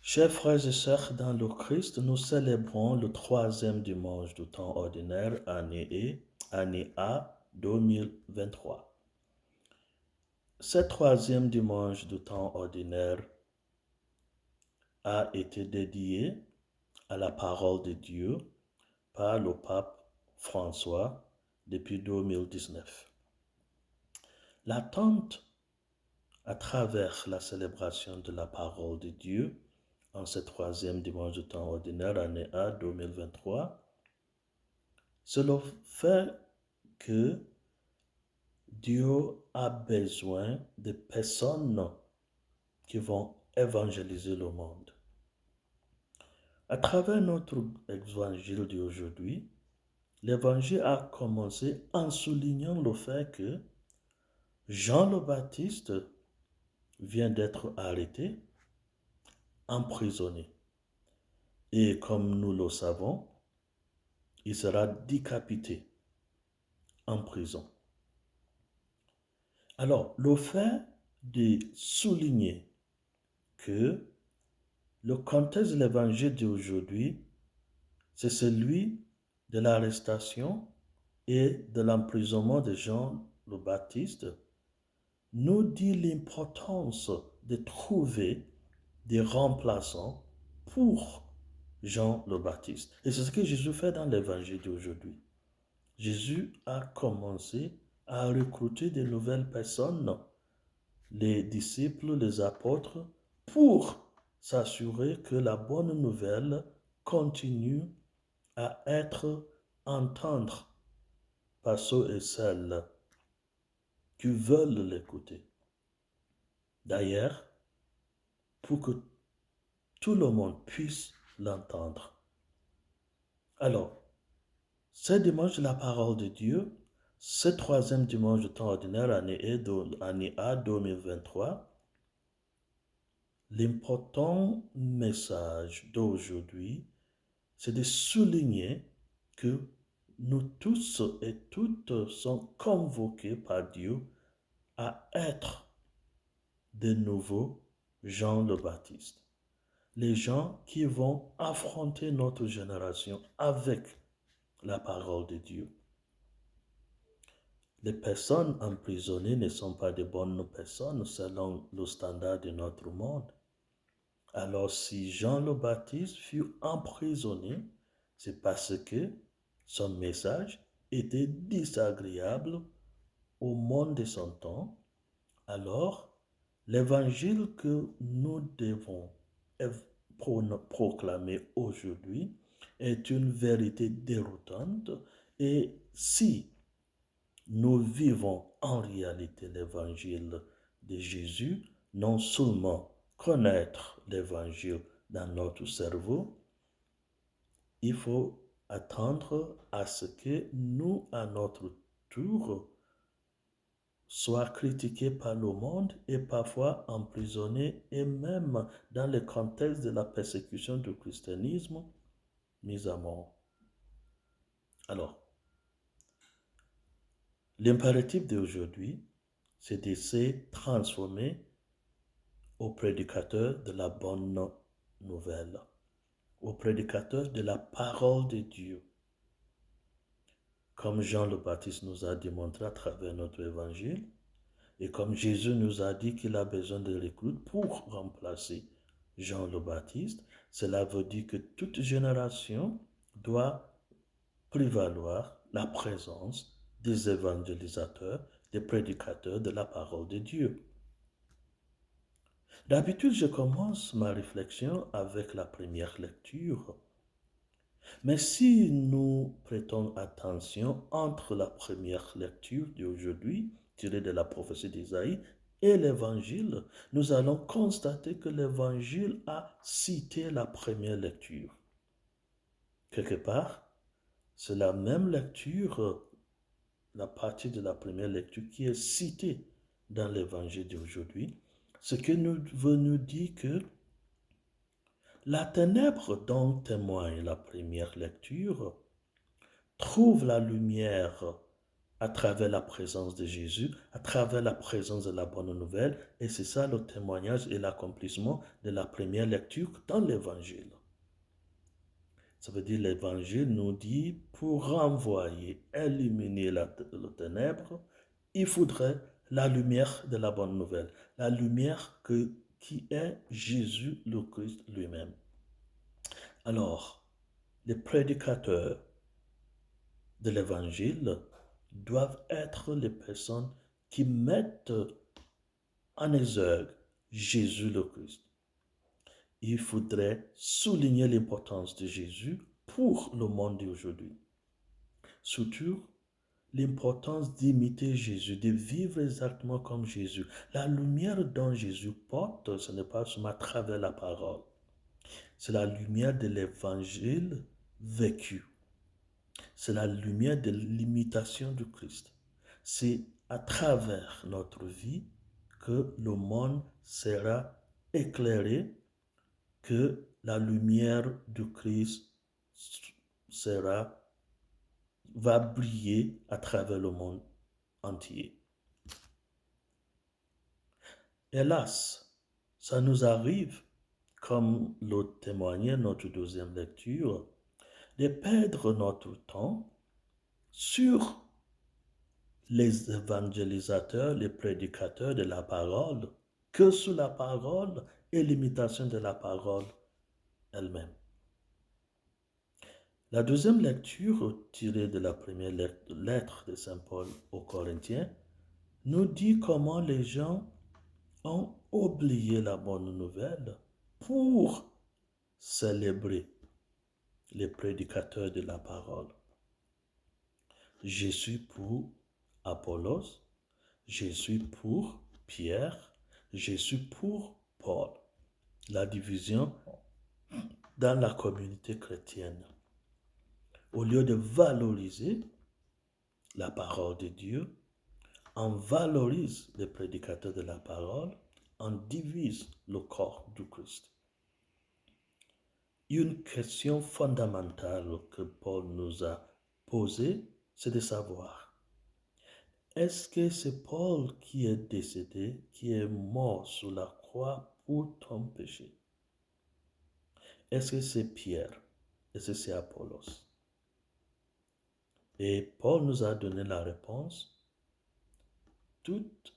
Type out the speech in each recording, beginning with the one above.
Chers frères et sœurs dans le Christ, nous célébrons le troisième dimanche du temps ordinaire, année A 2023. Ce troisième dimanche du temps ordinaire a été dédié à la parole de Dieu par le pape François depuis 2019. L'attente à travers la célébration de la parole de Dieu en ce troisième dimanche du temps ordinaire, année A 2023, c'est le fait que Dieu a besoin de personnes qui vont évangéliser le monde. À travers notre évangile d'aujourd'hui, l'évangile a commencé en soulignant le fait que Jean le Baptiste vient d'être arrêté, emprisonné. Et comme nous le savons, il sera décapité en prison. Alors, le fait de souligner que le contexte de l'évangile d'aujourd'hui, c'est celui de l'arrestation et de l'emprisonnement de Jean le Baptiste, nous dit l'importance de trouver des remplaçants pour Jean le Baptiste. Et c'est ce que Jésus fait dans l'évangile d'aujourd'hui. Jésus a commencé à recruter de nouvelles personnes, les disciples, les apôtres, pour s'assurer que la bonne nouvelle continue à être entendue par ceux et celles qui veulent l'écouter. D'ailleurs, pour que tout le monde puisse l'entendre. Alors, ce dimanche de la parole de Dieu, ce troisième dimanche du temps ordinaire, année A 2023, l'important message d'aujourd'hui, c'est de souligner que nous tous et toutes sommes convoqués par Dieu à être de nouveau Jean le Baptiste. Les gens qui vont affronter notre génération avec la parole de Dieu. Les personnes emprisonnées ne sont pas de bonnes personnes selon le standard de notre monde. Alors si Jean le Baptiste fut emprisonné, c'est parce que son message était désagréable au monde de son temps. Alors, l'évangile que nous devons proclamer aujourd'hui est une vérité déroutante. Et si nous vivons en réalité l'évangile de Jésus, non seulement connaître l'évangile dans notre cerveau, il faut attendre à ce que nous, à notre tour, soient critiqués par le monde et parfois emprisonnés et même dans le contexte de la persécution du christianisme, mis à mort. Alors, l'impératif d'aujourd'hui, c'est de se transformer au prédicateur de la bonne nouvelle, au prédicateur de la parole de Dieu. Comme Jean le Baptiste nous a démontré à travers notre évangile, et comme Jésus nous a dit qu'il a besoin de recrues pour remplacer Jean le Baptiste, cela veut dire que toute génération doit prévaloir la présence des évangélisateurs, des prédicateurs de la parole de Dieu. D'habitude, je commence ma réflexion avec la première lecture. Mais si nous prêtons attention entre la première lecture d'aujourd'hui, tirée de la prophétie d'Isaïe, et l'évangile, nous allons constater que l'évangile a cité la première lecture. Quelque part, c'est la même lecture, la partie de la première lecture qui est citée dans l'évangile d'aujourd'hui, ce qui veut nous dire que la ténèbre dont témoigne la première lecture trouve la lumière à travers la présence de Jésus, à travers la présence de la bonne nouvelle. Et c'est ça le témoignage et l'accomplissement de la première lecture dans l'Évangile. Ça veut dire l'Évangile nous dit, pour renvoyer, éliminer le ténèbre, il faudrait la lumière de la bonne nouvelle, la lumière qui est Jésus le Christ lui-même. Alors, les prédicateurs de l'Évangile doivent être les personnes qui mettent en exergue Jésus le Christ. Il faudrait souligner l'importance de Jésus pour le monde d'aujourd'hui. Surtout, l'importance d'imiter Jésus, de vivre exactement comme Jésus. La lumière dont Jésus porte, ce n'est pas seulement à travers la parole. C'est la lumière de l'évangile vécu. C'est la lumière de l'imitation du Christ. C'est à travers notre vie que le monde sera éclairé, que la lumière du Christ va briller à travers le monde entier. Hélas, ça nous arrive, comme le témoignait notre deuxième lecture, de perdre notre temps sur les évangélisateurs, les prédicateurs de la parole, que sur la parole et l'imitation de la parole elle-même. La deuxième lecture, tirée de la première lettre de Saint Paul aux Corinthiens, nous dit comment les gens ont oublié la bonne nouvelle pour célébrer les prédicateurs de la parole. Je suis pour Apollos, je suis pour Pierre, je suis pour Paul. La division dans la communauté chrétienne. Au lieu de valoriser la parole de Dieu, on valorise les prédicateurs de la parole, on divise le corps du Christ. Une question fondamentale que Paul nous a posée, c'est de savoir, est-ce que c'est Paul qui est décédé, qui est mort sur la croix pour ton péché? Est-ce que c'est Pierre? Est-ce que c'est Apollos? Et Paul nous a donné la réponse. Toute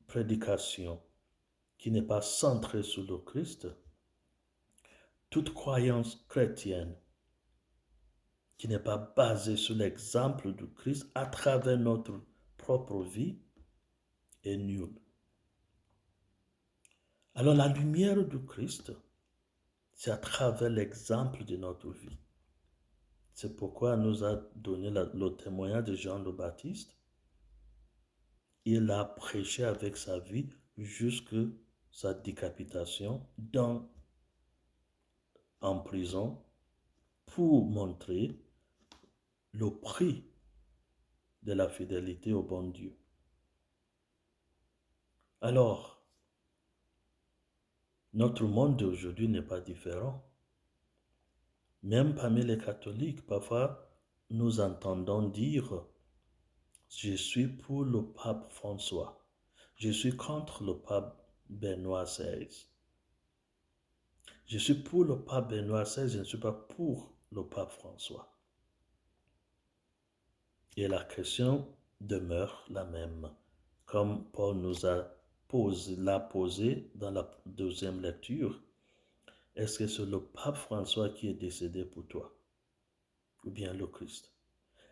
prédication qui n'est pas centrée sur le Christ, toute croyance chrétienne qui n'est pas basée sur l'exemple du Christ à travers notre propre vie est nulle. Alors la lumière du Christ, c'est à travers l'exemple de notre vie. C'est pourquoi nous a donné le témoignage de Jean le Baptiste. Il a prêché avec sa vie jusqu'à sa décapitation en prison pour montrer le prix de la fidélité au bon Dieu. Alors, notre monde d'aujourd'hui n'est pas différent. Même parmi les catholiques, parfois, nous entendons dire « Je suis pour le pape François, je suis contre le pape Benoît XVI. Je suis pour le pape Benoît XVI, je ne suis pas pour le pape François. » Et la question demeure la même, comme Paul nous l'a posé dans la deuxième lecture. Est-ce que c'est le pape François qui est décédé pour toi? Ou bien le Christ?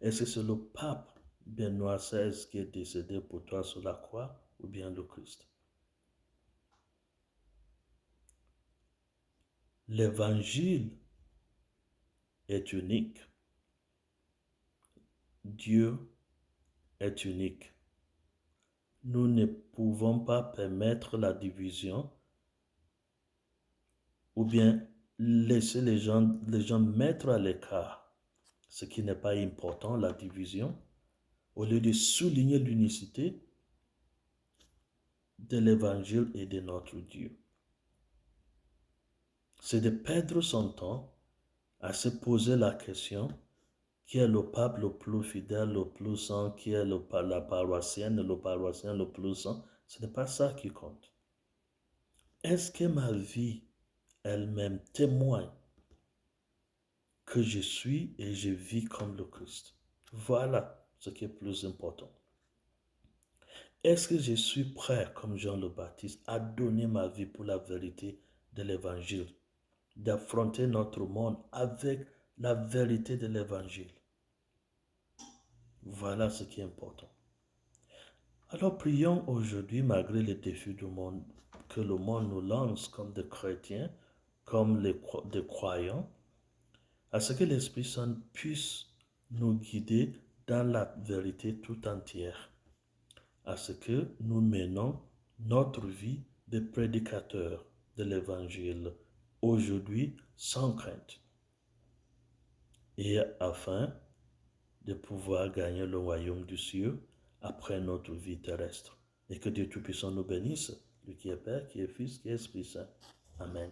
Est-ce que c'est le pape Benoît XVI qui est décédé pour toi sur la croix? Ou bien le Christ? L'évangile est unique. Dieu est unique. Nous ne pouvons pas permettre la division ou bien laisser les gens mettre à l'écart ce qui n'est pas important, la division, au lieu de souligner l'unicité de l'évangile et de notre Dieu. C'est de perdre son temps à se poser la question, qui est le pape le plus fidèle, le plus saint, qui est la paroissienne, le paroissien le plus saint. Ce n'est pas ça qui compte. Est-ce que ma vie elle-même témoigne que je suis et je vis comme le Christ? Voilà ce qui est plus important. Est-ce que je suis prêt, comme Jean le Baptiste, à donner ma vie pour la vérité de l'Évangile, d'affronter notre monde avec la vérité de l'Évangile? Voilà ce qui est important. Alors prions aujourd'hui, malgré les défis du monde, que le monde nous lance comme des chrétiens, comme des croyants, à ce que l'Esprit Saint puisse nous guider dans la vérité tout entière, à ce que nous menons notre vie de prédicateurs de l'Évangile aujourd'hui sans crainte, et afin de pouvoir gagner le royaume du ciel après notre vie terrestre. Et que Dieu Tout-Puissant nous bénisse, lui qui est Père, qui est Fils, qui est Esprit Saint. Amen.